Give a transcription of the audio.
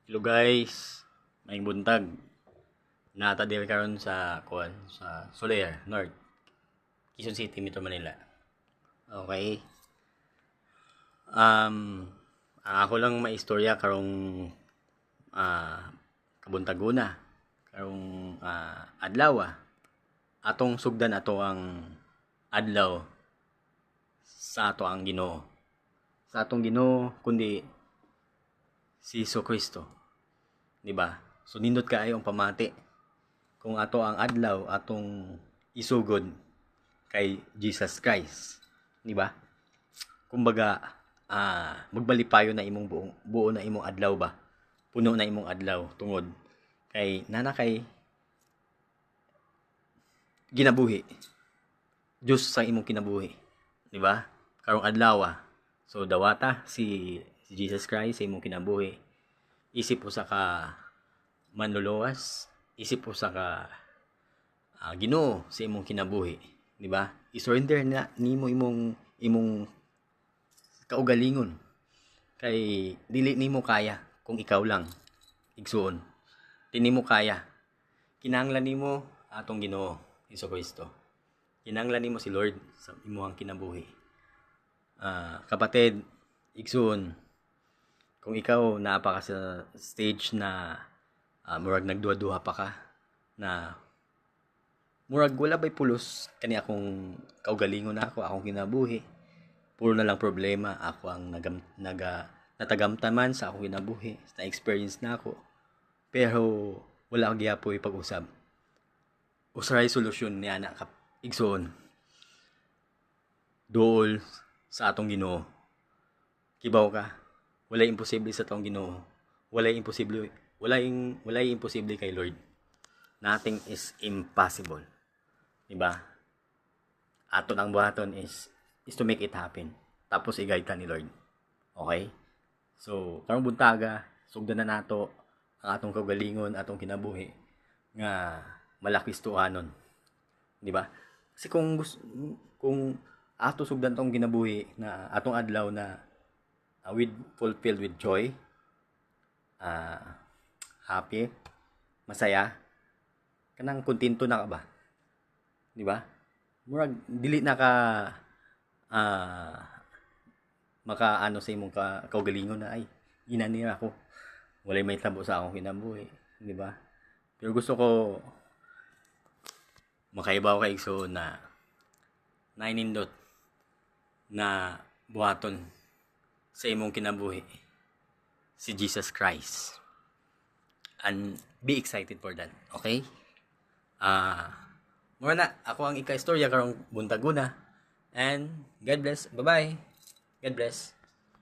Hello guys, maayong buntag. Nata diri karon sa Soler North, Quezon City, Metro Manila. Okay. Ako lang maistorya karong kabuntaguna, karong adlaw. Atong sugdan ato ang adlaw sa ato ang Ginoo. Sa atong Ginoo kundi si Hesus Kristo. Di ba? So nindot kaayo ang pamati kung ato ang adlaw atong isugod kay Jesus Christ. Di ba? Kumbaga, magbalipayo na imong buo na imong adlaw ba? Puno na imong adlaw tungod kay nana kay ginabuhi. Diyos sa imong kinabuhi. Di ba? Karong adlaw. So dawata si Jesus Christ sa imong kinabuhi. Isip usa ka manluluwas, isip usa ka Ginoo sa imong kinabuhi, di ba? I-surrender na nimo imong kaugalingon kay dili nimo kaya kung ikaw lang igsuon. Dili nimo kaya. Kinahanglan nimo atong Ginoo Hesus Kristo. Kinahanglan nimo si Lord sa imong kinabuhi. Kapatid, igsuon, kung ikaw naapa ka sa stage na murag nagduha-duha pa ka na murag wala bay pulos kani akong kaugalingon na akong kinabuhi, puro na lang problema, ako ang natagamtaman sa akong kinabuhi, na experience na ako, pero wala akong gihapoy pag-usab. Usahay solusyon ni ana ka igsoon, duol sa atong Ginoo. Kibaw ka, walay imposible sa atong Ginoo. Walay imposible kay Lord. Nothing is impossible. Diba? Ato ang buhaton is to make it happen. Tapos i-guide ka ni Lord. Okay? So, karong buntaga, sugdan na nato ang atong kagalingon, atong kinabuhi nga malakis tuhanon. Diba? Kasi kung ato sugdan tong kinabuhi na atong adlaw na fulfilled with joy, happy, masaya, kanang kontento na ka ba? Di ba? Murag dili na ka makaano sa imong kaugalingon na ay inani ako. Walay may tabo sa akong kinabuhi, di ba? Pero gusto ko makaibaw kay so na nainindot na buhaton sa imong kinabuhi si Jesus Christ. And be excited for that. Okay? Mura na. Ako ang ika-istorya karong buntaguna. And God bless. Bye-bye. God bless.